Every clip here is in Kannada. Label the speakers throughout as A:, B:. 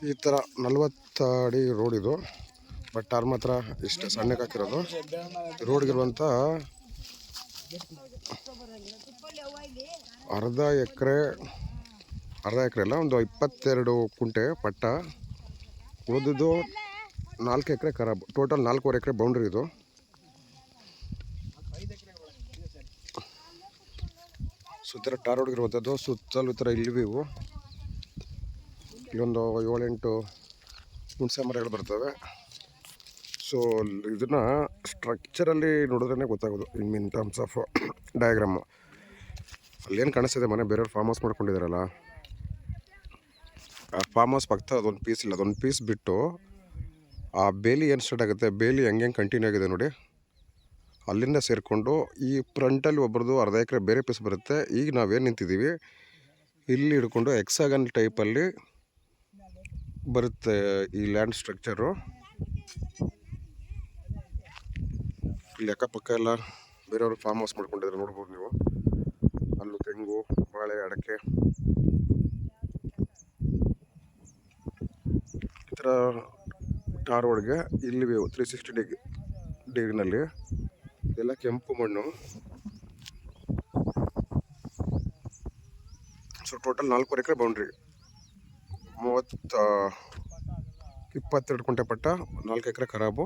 A: ಈ ಥರ 40 ಅಡಿ ರೋಡ್ ಇದು. ಬಟ್ ಟಾರ್ ಮಾತ್ರ ಇಷ್ಟು ಸಣ್ಣಕ್ಕೆ ಹಾಕಿರೋದು. ರೋಡ್ಗಿರುವಂಥ ಅರ್ಧ ಎಕರೆ ಅಲ್ಲ, ಒಂದು 22 ಕುಂಟೆ ಪಟ್ಟ. ಉಳಿದಿದ್ದು 4 ಎಕರೆ ಖರಾಬ್. ಟೋಟಲ್ 4.5 ಎಕರೆ ಬೌಂಡ್ರಿ ಇದು. ಸುತ್ತರ ಟಾರ್ ರೋಡ್ ಇರುವಂಥದ್ದು. ಸುತ್ತಲೂ ಈ ಥರ ಇಲ್ಲಿವು ಇಲ್ಲೊಂದು 7-8 ಹುಣಸೆ ಮರಗಳು ಬರ್ತವೆ. ಸೊ ಇದನ್ನು ಸ್ಟ್ರಕ್ಚರಲ್ಲಿ ನೋಡಿದ್ರೇ ಗೊತ್ತಾಗೋದು ಇನ್ ಟರ್ಮ್ಸ್ ಆಫ್ ಡಯಾಗ್ರಾಮು. ಅಲ್ಲೇನು ಕಾಣಿಸ್ತಿದೆ ಮನೆ ಬೇರೆಯವ್ರು ಫಾರ್ಮ್ ಹೌಸ್ ಮಾಡ್ಕೊಂಡಿದ್ದಾರಲ್ಲ, ಆ ಫಾರ್ಮ್ ಹೌಸ್ ಪಕ್ಕ ಅದೊಂದು ಪೀಸ್ ಇಲ್ಲ. ಅದೊಂದು ಪೀಸ್ ಬಿಟ್ಟು ಆ ಬೇಲಿ ಏನು ಸ್ಟಾರ್ಟ್ ಆಗುತ್ತೆ, ಬೇಲಿ ಹೆಂಗೆ ಕಂಟಿನ್ಯೂ ಆಗಿದೆ ನೋಡಿ, ಅಲ್ಲಿಂದ ಸೇರಿಕೊಂಡು ಈ ಫ್ರಂಟಲ್ಲಿ ಒಬ್ಬರದು ಅರ್ಧ ಎಕರೆ ಬೇರೆ ಪೀಸ್ ಬರುತ್ತೆ. ಈಗ ನಾವೇನು ನಿಂತಿದ್ದೀವಿ ಇಲ್ಲಿ ಹಿಡ್ಕೊಂಡು ಎಕ್ಸಾಗನ್ ಟೈಪಲ್ಲಿ ಬರುತ್ತೆ ಈ ಲ್ಯಾಂಡ್ ಸ್ಟ್ರಕ್ಚರು. ಇಲ್ಲಿ ಅಕ್ಕಪಕ್ಕ ಎಲ್ಲ ಬೇರೆಯವರು ಫಾರ್ಮ್ ಹೌಸ್ ಮಾಡ್ಕೊಂಡಿದ್ದಾರೆ ನೋಡ್ಬೋದು ನೀವು. ಅಲ್ಲೂ ತೆಂಗು, ಬಾಳೆ, ಅಡಕೆ ಈ ಥರ ಟಾರ್ ರೋಡ್ಗೆ ಇಲ್ಲಿ 360 ಡಿಗ್ರಿನಲ್ಲಿ ಎಲ್ಲ ಕೆಂಪು ಮಣ್ಣು. ಸೊ ಟೋಟಲ್ 4 ಎಕರೆ ಬೌಂಡ್ರಿ, 22 ಕುಂಟೆ ಪಟ್ಟ, 4 ಎಕರೆ ಖರಾಬು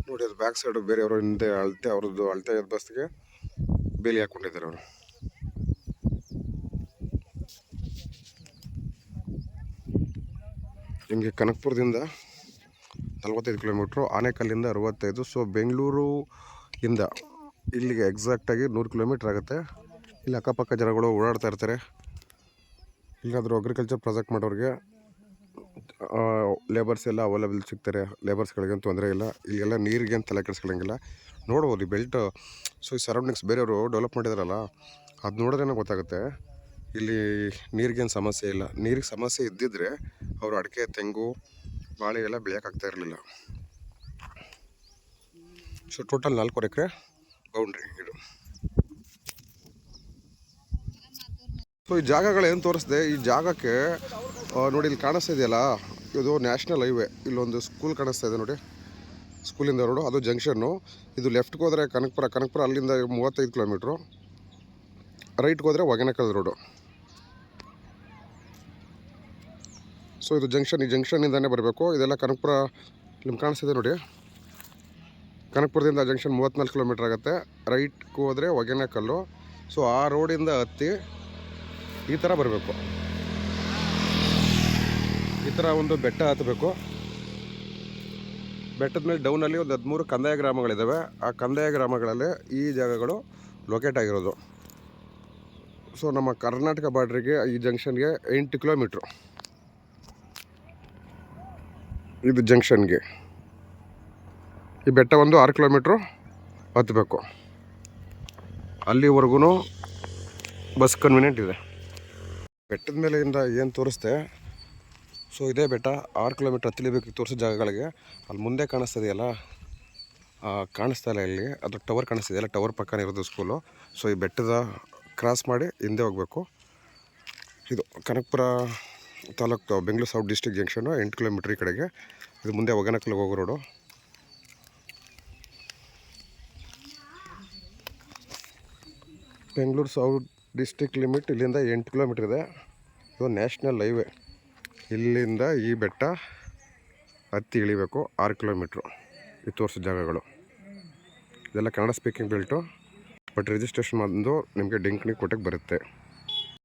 A: ನೋಡಿ. ಅದು ಬ್ಯಾಕ್ ಸೈಡು ಬೇರೆಯವರು ಹಿಂದೆ ಅವ್ರದ್ದು ಅಳತೆ ಬಸ್ಗೆ ಬೇಲಿ ಹಾಕ್ಕೊಂಡಿದ್ದಾರೆ ಅವರು. ನಿಮಗೆ ಕನಕಪುರದಿಂದ 45 ಕಿಲೋಮೀಟ್ರು, ಆನೇಕಲ್ಲಿಂದ 65. ಸೊ ಬೆಂಗಳೂರು ಇಂದ ಇಲ್ಲಿಗೆ ಎಕ್ಸಾಕ್ಟಾಗಿ 100 ಕಿಲೋಮೀಟ್ರ್ ಆಗುತ್ತೆ. ಇಲ್ಲಿ ಅಕ್ಕಪಕ್ಕ ಜನಗಳು ಓಡಾಡ್ತಾ ಇರ್ತಾರೆ. ಇಲ್ಲಾದರೂ ಅಗ್ರಿಕಲ್ಚರ್ ಪ್ರಾಜೆಕ್ಟ್ ಮಾಡೋರಿಗೆ ಲೇಬರ್ಸ್ ಎಲ್ಲ ಅವೈಲೇಬಲ್ ಸಿಗ್ತಾರೆ. ಲೇಬರ್ಸ್ಗಳಿಗೇನು ತೊಂದರೆ ಇಲ್ಲ. ಇಲ್ಲೆಲ್ಲ ನೀರಿಗೇನು ತಲೆ ಕೆಡಿಸ್ಕೊಳ್ಳೋಂಗಿಲ್ಲ. ನೋಡ್ಬೋದು ಈ ಬೆಲ್ಟ್. ಸೊ ಈ ಸರೌಂಡಿಂಗ್ಸ್ ಬೇರೆಯವರು ಡೆವಲಪ್ ಮಾಡಿದಾರಲ್ಲ, ಅದು ನೋಡಿದ್ರೇ ಗೊತ್ತಾಗುತ್ತೆ ಇಲ್ಲಿ ನೀರಿಗೇನು ಸಮಸ್ಯೆ ಇಲ್ಲ. ನೀರಿಗೆ ಸಮಸ್ಯೆ ಇದ್ದಿದ್ದರೆ ಅವರು ಅಡಿಕೆ, ತೆಂಗು, ಬಾಳೆ ಎಲ್ಲ ಬೆಳೆಯೋಕ್ಕಾಗ್ತಾ ಇರಲಿಲ್ಲ. ಸೊ ಟೋಟಲ್ 4 ಎಕರೆ ಬೌಂಡ್ರಿ ಇದು. ಸೊ ಈ ಜಾಗಗಳು ಏನು ತೋರಿಸ್ದೆ, ಈ ಜಾಗಕ್ಕೆ ನೋಡಿ ಇಲ್ಲಿ ಕಾಣಿಸ್ತಾ ಇದೆಯಲ್ಲ, ಇದು ನ್ಯಾಷನಲ್ ಹೈವೇ. ಇಲ್ಲೊಂದು ಸ್ಕೂಲ್ ಕಾಣಿಸ್ತಾ ಇದೆ ನೋಡಿ, ಸ್ಕೂಲಿಂದ ರೋಡು, ಅದು ಜಂಕ್ಷನ್ನು. ಇದು ಲೆಫ್ಟ್ಗೆ ಹೋದರೆ ಕನಕಪುರ ಅಲ್ಲಿಂದ 35 ಕಿಲೋಮೀಟ್ರು, ರೈಟ್ಗೆ ಹೋದರೆ ಹೊಗೆನಕಲ್ ರೋಡು. ಸೊ ಇದು ಜಂಕ್ಷನ್, ಈ ಜಂಕ್ಷನ್ನಿಂದನೇ ಬರಬೇಕು. ಇದೆಲ್ಲ ಕನಕಪುರ ನಿಮ್ಗೆ ಕಾಣಿಸ್ತಿದೆ ನೋಡಿ. ಕನಕಪುರದಿಂದ ಜಂಕ್ಷನ್ 34 ಕಿಲೋಮೀಟ್ರ್ ಆಗುತ್ತೆ. ರೈಟ್ಗೆ ಹೋದರೆ ಹೊಗೆನಕಲ್ಲು. ಸೊ ಆ ರೋಡಿಂದ ಹತ್ತಿ ಈ ಥರ ಬರಬೇಕು. ಈ ಥರ ಒಂದು ಬೆಟ್ಟ ಹತ್ತಬೇಕು. ಬೆಟ್ಟದ ಮೇಲೆ ಡೌನಲ್ಲಿ ಒಂದು 13 ಕಂದಾಯ ಗ್ರಾಮಗಳಿದ್ದಾವೆ. ಆ ಕಂದಾಯ ಗ್ರಾಮಗಳಲ್ಲಿ ಈ ಜಾಗಗಳು ಲೊಕೇಟ್ ಆಗಿರೋದು. ಸೊ ನಮ್ಮ ಕರ್ನಾಟಕ ಬಾರ್ಡ್ರಿಗೆ ಈ ಜಂಕ್ಷನ್ಗೆ 8 ಕಿಲೋಮೀಟ್ರು. ಇದು ಜಂಕ್ಷನ್ಗೆ ಈ ಬೆಟ್ಟ ಒಂದು 6 ಕಿಲೋಮೀಟ್ರು ಹತ್ತಬೇಕು. ಅಲ್ಲಿವರೆಗೂ ಬಸ್ ಕನ್ವೀನಿಯೆಂಟ್ ಇದೆ. ಬೆಟ್ಟದ ಮೇಲೆಯಿಂದ ಏನು ತೋರಿಸ್ದೆ, ಸೊ ಇದೇ ಬೆಟ್ಟ 6 ಕಿಲೋಮೀಟ್ರ್ ಹತ್ತಲೇಬೇಕು ತೋರಿಸೋ ಜಾಗಗಳಿಗೆ. ಅಲ್ಲಿ ಮುಂದೆ ಕಾಣಿಸ್ತದೆಯಲ್ಲ, ಕಾಣಿಸ್ತಾ ಇಲ್ಲ ಇಲ್ಲಿ, ಅದು ಟವರ್ ಕಾಣಿಸ್ತಿದೆಯಲ್ಲ, ಟವರ್ ಪಕ್ಕನೇ ಇರೋದು ಸ್ಕೂಲು. ಸೊ ಈ ಬೆಟ್ಟದ ಕ್ರಾಸ್ ಮಾಡಿ ಹಿಂದೆ ಹೋಗಬೇಕು. ಇದು Kanakapura taluk Bengaluru south district junction, 8 kilometre ಈ ಕಡೆಗೆ. ಇದು ಮುಂದೆ ಹೊಗೆನಕಲ್ಗೆ ಹೋಗೋ road. Bengaluru south district limit ಇಲ್ಲಿಂದ 8 ಕಿಲೋಮೀಟ್ರ್ ಇದೆ. ಇದು ನ್ಯಾಷನಲ್ ಹೈವೇ. ಇಲ್ಲಿಂದ ಈ ಬೆಟ್ಟ ಹತ್ತಿ ಇಳಿಬೇಕು 6 ಕಿಲೋಮೀಟ್ರು. ಈ ತೋರಿಸೋ ಜಾಗಗಳು ಇದೆಲ್ಲ Kannada speaking belt. But registration ಬಂದು ನಿಮಗೆ ಡಿಂಕ್ನಿ ಕೋಟೆಗೆ ಬರುತ್ತೆ.